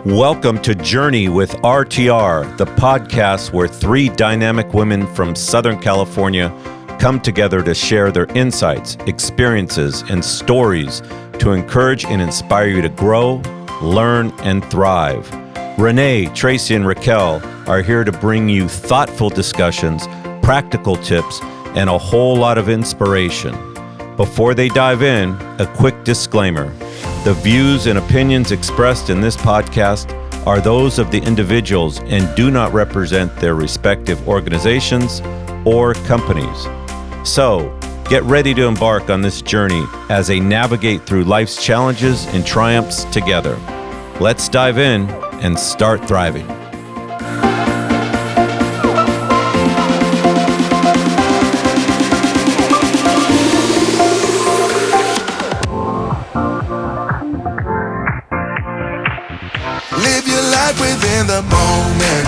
Welcome to Journey with RTR, the podcast where three dynamic women from Southern California come together to share their insights, experiences, and stories to encourage and inspire you to grow, learn, and thrive. Renee, Traci, and Raquel are here to bring you thoughtful discussions, practical tips, and a whole lot of inspiration. Before they dive in, a quick disclaimer. The views and opinions expressed in this podcast are those of the individuals and do not represent their respective organizations or companies. So, get ready to embark on this journey as they navigate through life's challenges and triumphs together. Let's dive in and start thriving. Within the moment,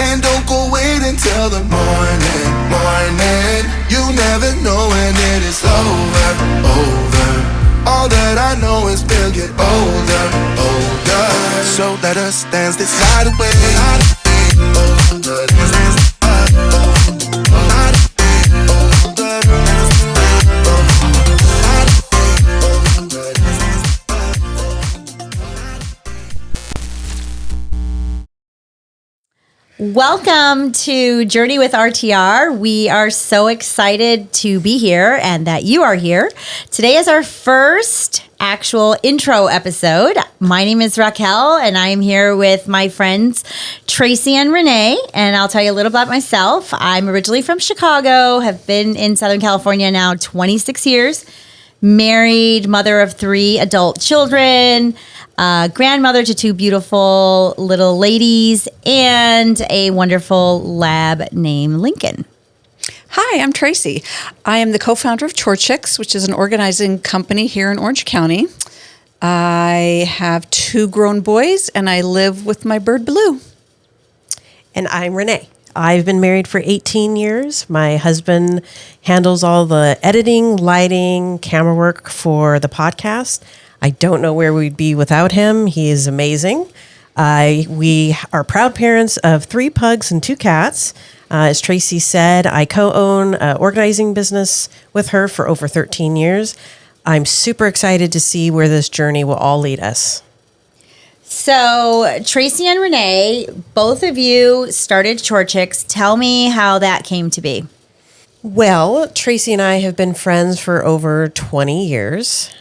and don't go wait until the morning. You never know when it is over. All that I know is we'll get older. So let us dance this night away. Welcome to Journey with RTR. We are so excited to be here and that you are here. Today is our first actual intro episode. My name is Raquel and I am here with my friends Traci and Renee, and I'll tell you a little about myself. I'm originally from Chicago, have been in Southern California now 26 years, married, mother of 3 adult children, grandmother to 2 beautiful little ladies, and a wonderful lab named Lincoln. Hi, I'm Traci. I am the co-founder of Chorchicks, which is an organizing company here in Orange County. I have 2 grown boys, and I live with my bird Blue. And I'm Renee. I've been married for 18 years. My husband handles all the editing, lighting, camera work for the podcast. I don't know where we'd be without him. He is amazing. We are proud parents of 3 pugs and 2 cats. As Traci said, I co-own an organizing business with her for over 13 years. I'm super excited to see where this journey will all lead us. So, Traci and Renee, both of you started Chorchicks. Tell me how that came to be. Well, Traci and I have been friends for over 20 years.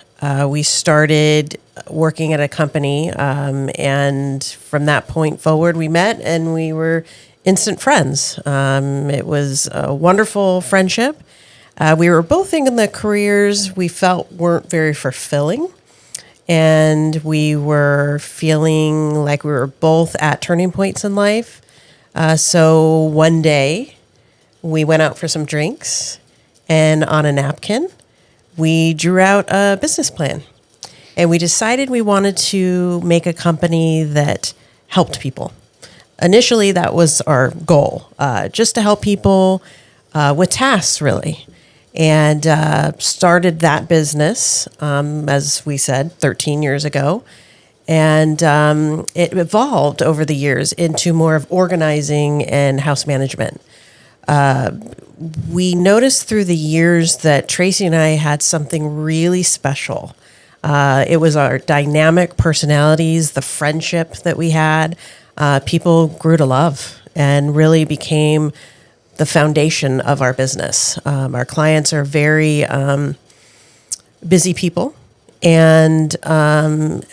We started working at a company, and from that point forward, we met and we were instant friends. It was a wonderful friendship. We were both in the careers we felt weren't very fulfilling, and we were feeling like we were both at turning points in life. So one day, we went out for some drinks, and on a napkin, we drew out a business plan, and we decided we wanted to make a company that helped people. Initially, that was our goal, just to help people with tasks, really, and started that business, as we said, 13 years ago. And it evolved over the years into more of organizing and house management. We noticed through the years that Traci and I had something really special. It was our dynamic personalities, the friendship that we had. People grew to love and really became the foundation of our business. Our clients are very busy people, and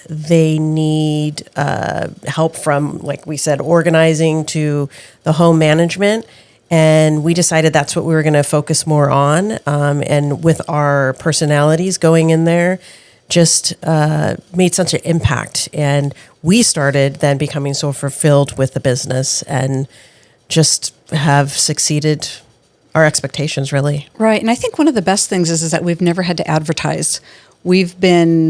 they need help from, like we said, organizing to the home management. And we decided that's what we were going to focus more on. And with our personalities going in there, just made such an impact. And we started then becoming so fulfilled with the business and just have succeeded our expectations, really. Right. And I think one of the best things is that we've never had to advertise. We've been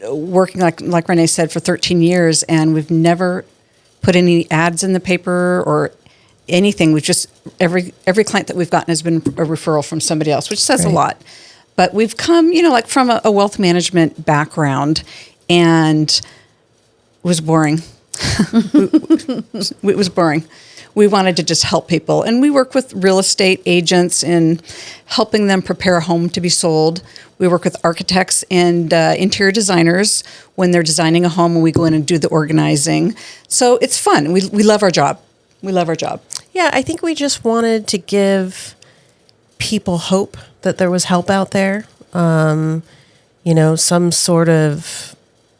working, like Renee said, for 13 years, and we've never put any ads in the paper or anything. We've just, every client that we've gotten has been a referral from somebody else, which says a lot. But we've come, like from a wealth management background, and it was boring. It was boring. We wanted to just help people. And we work with real estate agents in helping them prepare a home to be sold. We work with architects and interior designers when they're designing a home, and we go in and do the organizing. So it's fun. We love our job. We love our job. Yeah, I think we just wanted to give people hope that there was help out there. Some sort of,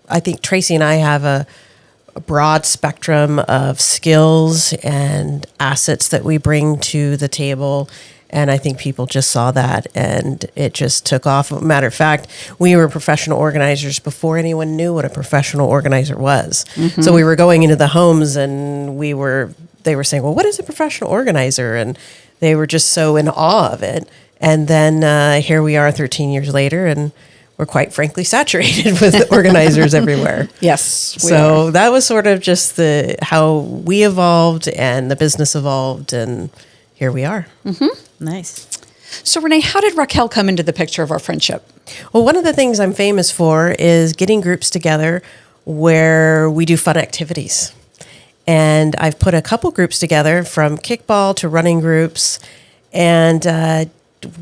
I think Traci and I have a broad spectrum of skills and assets that we bring to the table. And I think people just saw that, and it just took off. Matter of fact, we were professional organizers before anyone knew what a professional organizer was. Mm-hmm. So we were going into the homes, and they were saying, well, what is a professional organizer? And they were just so in awe of it. And then here we are 13 years later, and we're quite frankly saturated with organizers everywhere. Yes. So that was sort of just how we evolved and the business evolved, and here we are. Mm-hmm. Nice. So Renee, how did Raquel come into the picture of our friendship? Well, one of the things I'm famous for is getting groups together where we do fun activities. And I've put a couple groups together, from kickball to running groups. And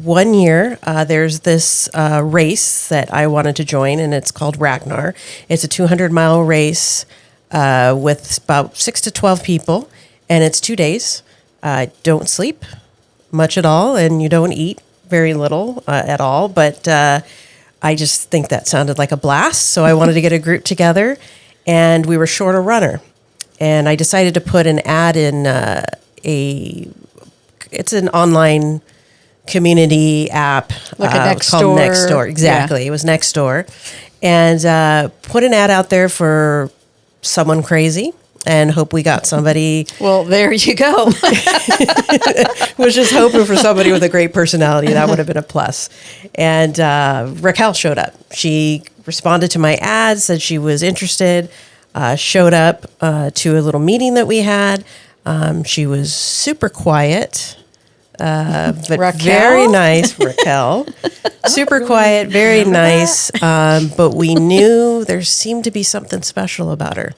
one year, there's this race that I wanted to join, and it's called Ragnar. It's a 200-mile race with about 6 to 12 people, and it's 2 days. Don't sleep much at all, and you don't eat very little at all. But I just think that sounded like a blast, so I wanted to get a group together, and we were short a runner. And I decided to put an ad in it's an online community app like a Nextdoor. Called Nextdoor. Exactly. Yeah. It was Nextdoor. And put an ad out there for someone crazy, and hope we got somebody. Well, there you go. Was just hoping for somebody with a great personality. That would have been a plus. And Raquel showed up. She responded to my ad, said she was interested, showed up to a little meeting that we had. She was super quiet. But Raquel? Very nice, Raquel. Super quiet, very nice. But we knew there seemed to be something special about her.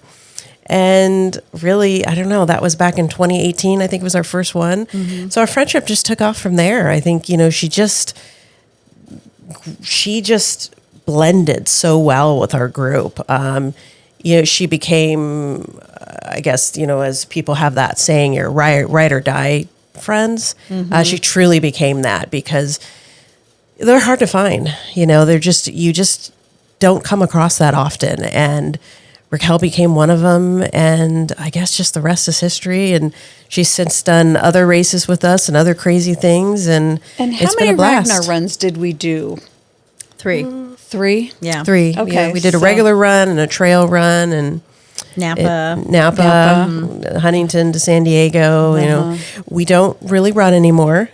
And really, I don't know, that was back in 2018. I think it was our first one. Mm-hmm. So our friendship just took off from there. I think, she just blended so well with our group. She became, I guess, as people have that saying, you're ride or die friends. Mm-hmm. She truly became that, because they're hard to find. You just don't come across that often. And Raquel became one of them, and I guess just the rest is history. And she's since done other races with us and other crazy things. And how it's many been a blast. Ragnar runs did we do? 3. 3? Yeah. 3. Okay. Yeah, we did a regular run and a trail run, and Napa, Huntington to San Diego. We don't really run anymore.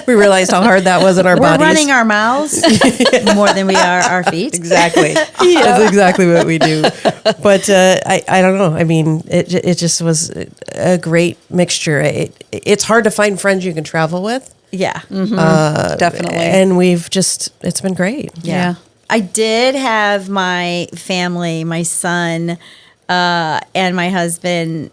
We realized how hard that was on our We're bodies. running our mouths more than we are our feet. Exactly. That's exactly what we do. But I don't know. I mean, it just was a great mixture. It's hard to find friends you can travel with. Yeah. Mm-hmm. Definitely. And it's been great. Yeah. I did have my family, my son, and my husband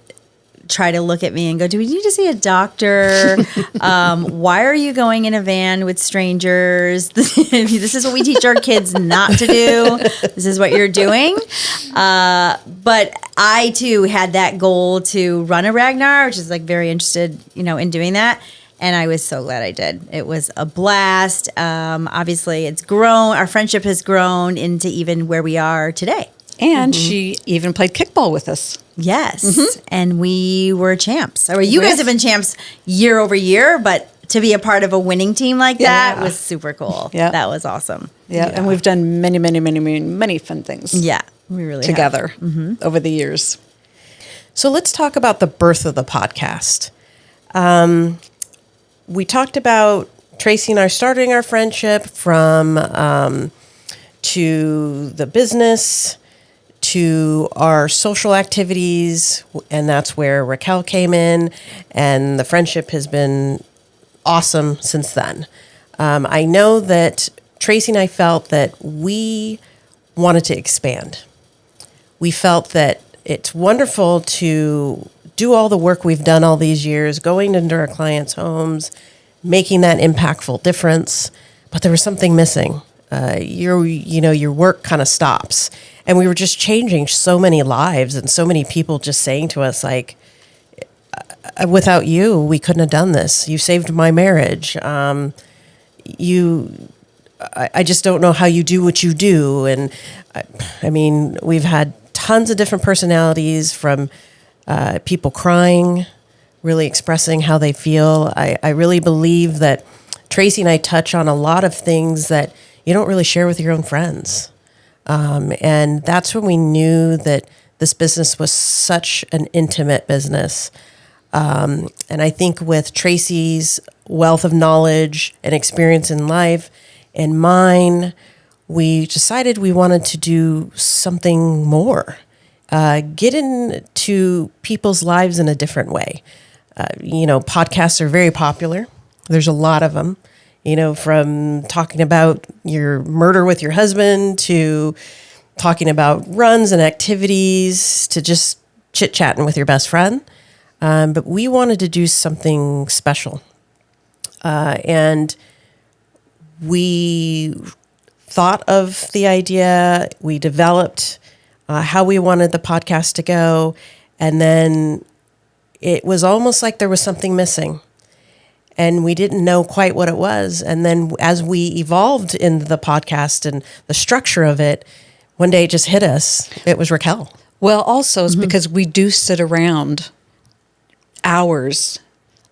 try to look at me and go, do we need to see a doctor? Why are you going in a van with strangers? This is what we teach our kids not to do. This is what you're doing. But I, too, had that goal to run a Ragnar, which is very interested, in doing that. And I was so glad I did. It was a blast. Obviously, it's grown. Our friendship has grown into even where we are today. And she even played kickball with us. Yes. Mm-hmm. And we were champs. You guys have been champs year over year, but to be a part of a winning team like that was super cool. Yeah. That was awesome. Yeah. And we've done many, many, many, many, many fun things. Yeah. We really together over the years. So let's talk about the birth of the podcast. We talked about Traci and I starting our friendship from to the business to our social activities, and that's where Raquel came in, and the friendship has been awesome since then. I know that Traci and I felt that we wanted to expand. We felt that it's wonderful to do all the work we've done all these years, going into our clients' homes, making that impactful difference, but there was something missing. Your work kind of stops. And we were just changing so many lives and so many people just saying to us, like, without you, we couldn't have done this. You saved my marriage. I just don't know how you do what you do. And I mean, we've had tons of different personalities, from people crying, really expressing how they feel. I really believe that Traci and I touch on a lot of things that you don't really share with your own friends. And that's when we knew that this business was such an intimate business. And I think with Traci's wealth of knowledge and experience in life and mine, we decided we wanted to do something more, get into people's lives in a different way. Podcasts are very popular. There's a lot of them, from talking about your murder with your husband to talking about runs and activities to just chit-chatting with your best friend. But we wanted to do something special. And we thought of the idea, we developed how we wanted the podcast to go, and then it was almost like there was something missing. And we didn't know quite what it was. And then as we evolved in the podcast and the structure of it, one day it just hit us. It was Raquel. Well, also it's because we do sit around hours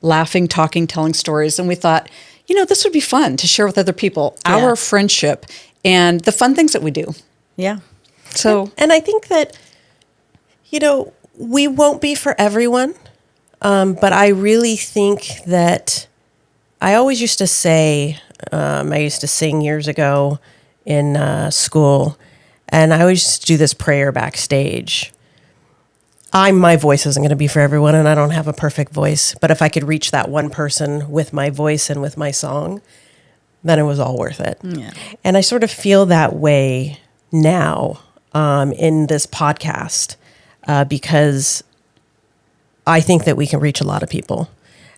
laughing, talking, telling stories. And we thought, this would be fun to share with other people, our friendship and the fun things that we do. Yeah. So, and I think that, we won't be for everyone. But I really think that I always used to say, I used to sing years ago in school, and I always used to do this prayer backstage. My voice isn't going to be for everyone, and I don't have a perfect voice. But if I could reach that one person with my voice and with my song, then it was all worth it. Yeah. And I sort of feel that way now in this podcast because I think that we can reach a lot of people.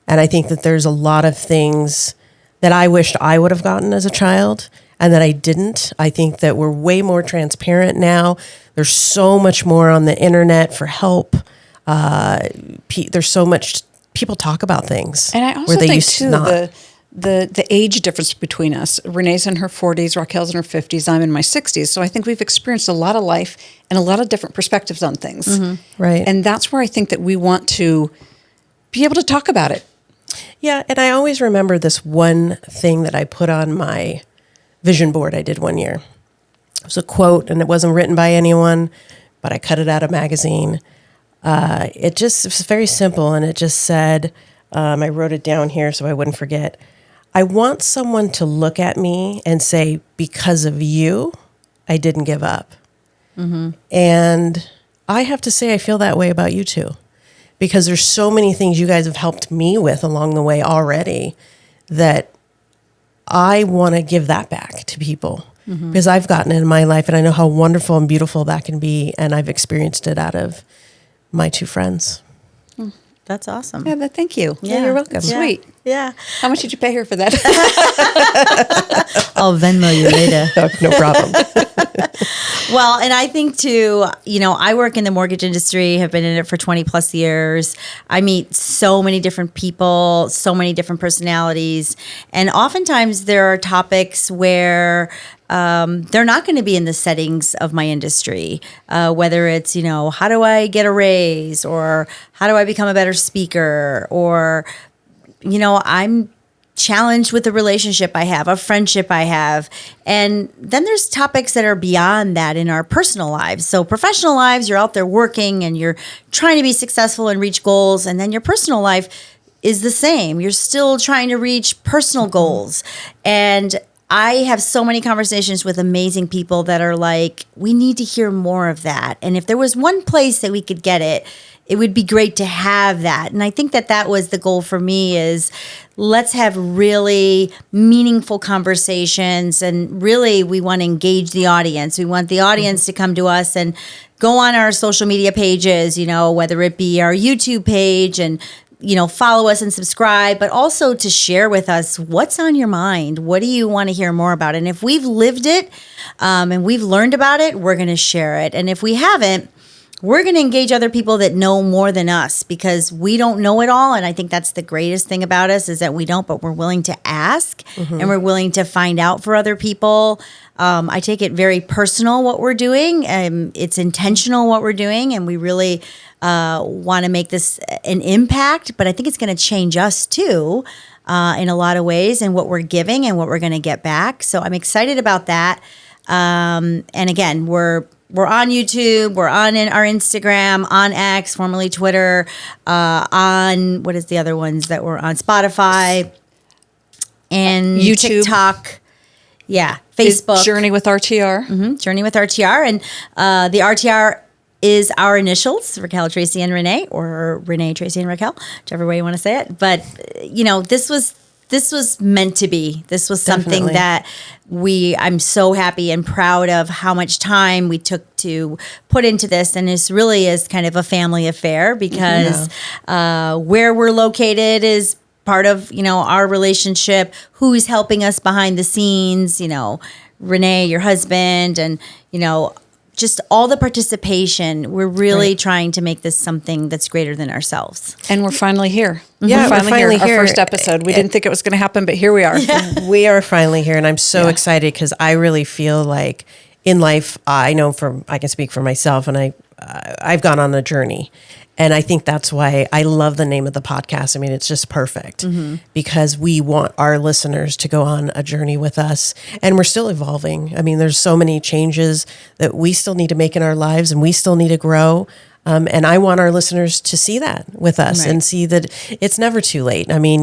And I think that there's a lot of things that I wished I would have gotten as a child and that I didn't. I think that we're way more transparent now. There's so much more on the internet for help. There's so much, people talk about things. and I also where they think used to too, not. the age difference between us. Renee's in her 40s, Raquel's in her 50s, I'm in my 60s. So I think we've experienced a lot of life and a lot of different perspectives on things. Right. And that's where I think that we want to be able to talk about it. Yeah, and I always remember this one thing that I put on my vision board I did one year. It was a quote, and it wasn't written by anyone, but I cut it out of a magazine. It was very simple, and it just said, I wrote it down here so I wouldn't forget. I want someone to look at me and say, because of you, I didn't give up. And I have to say, I feel that way about you too. Because there's so many things you guys have helped me with along the way already that I want to give that back to people because I've gotten it in my life and I know how wonderful and beautiful that can be. And I've experienced it out of my two friends. That's awesome. Yeah, but thank you. Yeah. You're welcome. Sweet. Yeah. How much did you pay her for that? I'll Venmo you later. No problem. Well, and I think too, I work in the mortgage industry, have been in it for 20 plus years. I meet so many different people, so many different personalities. And oftentimes there are topics where they're not going to be in the settings of my industry, whether it's, how do I get a raise or how do I become a better speaker or, I'm challenged with the relationship I have, a friendship I have. And then there's topics that are beyond that in our personal lives. So professional lives, you're out there working and you're trying to be successful and reach goals. And then your personal life is the same. You're still trying to reach personal goals. And I have so many conversations with amazing people that are like, we need to hear more of that. And if there was one place that we could get it, it would be great to have that. And I think that was the goal for me, is let's have really meaningful conversations. And really, we want to engage the audience. We want the audience to come to us and go on our social media pages, whether it be our YouTube page, and follow us and subscribe, but also to share with us what's on your mind. What do you want to hear more about? And if we've lived it and we've learned about it, we're going to share it. And if we haven't, we're going to engage other people that know more than us, because we don't know it all. And I think that's the greatest thing about us, is that we don't, but we're willing to ask and we're willing to find out for other people. I take it very personal what we're doing. It's intentional what we're doing, and we really want to make this an impact. But I think it's going to change us too in a lot of ways, and what we're giving and what we're going to get back. So I'm excited about that. And again, we're on YouTube, we're on our Instagram, on X, formerly Twitter, on, what is the other ones that we're on? Spotify and YouTube. TikTok. Yeah, Facebook. Journey with RTR. Journey with RTR. And the RTR is our initials, Raquel, Traci, and Renee, or Renee, Traci, and Raquel, whichever way you want to say it. But, this was meant to be. This was something that I'm so happy and proud of how much time we took to put into this. And this really is kind of a family affair, because where we're located is part of, our relationship, who's helping us behind the scenes, Renee, your husband, and, just all the participation. We're really trying to make this something that's greater than ourselves. And we're finally here. Yeah, we're finally here. here. Our first episode. We didn't think it was going to happen, but here we are. We are finally here, and I'm so excited, because I really feel like in life, I can speak for myself, and I've gone on a journey. And I think that's why I love the name of the podcast. I mean, it's just perfect, because we want our listeners to go on a journey with us, and we're still evolving. I mean, there's so many changes that we still need to make in our lives, and we still need to grow. And I want our listeners to see that with us and see that it's never too late. I mean,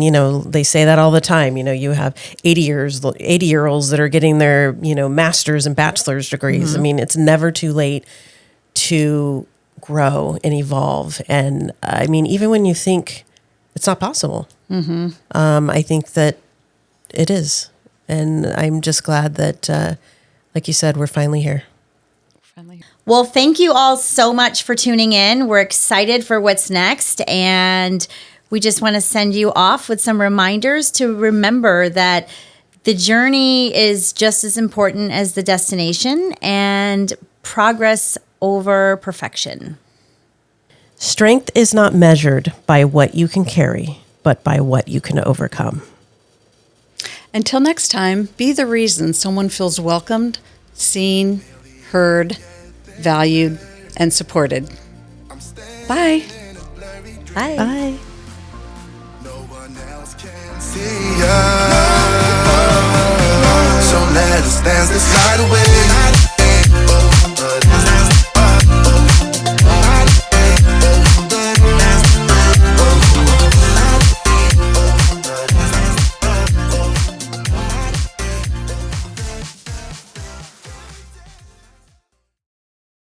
they say that all the time. You have 80-year-olds that are getting their, master's and bachelor's degrees. I mean, it's never too late to grow and evolve. And I mean, even when you think it's not possible, I think that it is. And I'm just glad that, like you said, we're finally here. Well, thank you all so much for tuning in. We're excited for what's next. And we just want to send you off with some reminders to remember that the journey is just as important as the destination, and progress over perfection. Strength is not measured by what you can carry, but by what you can overcome. Until next time, be the reason someone feels welcomed, seen, heard, valued, and supported. Bye. Bye. Bye. No one else can see us. So let us dance this night away.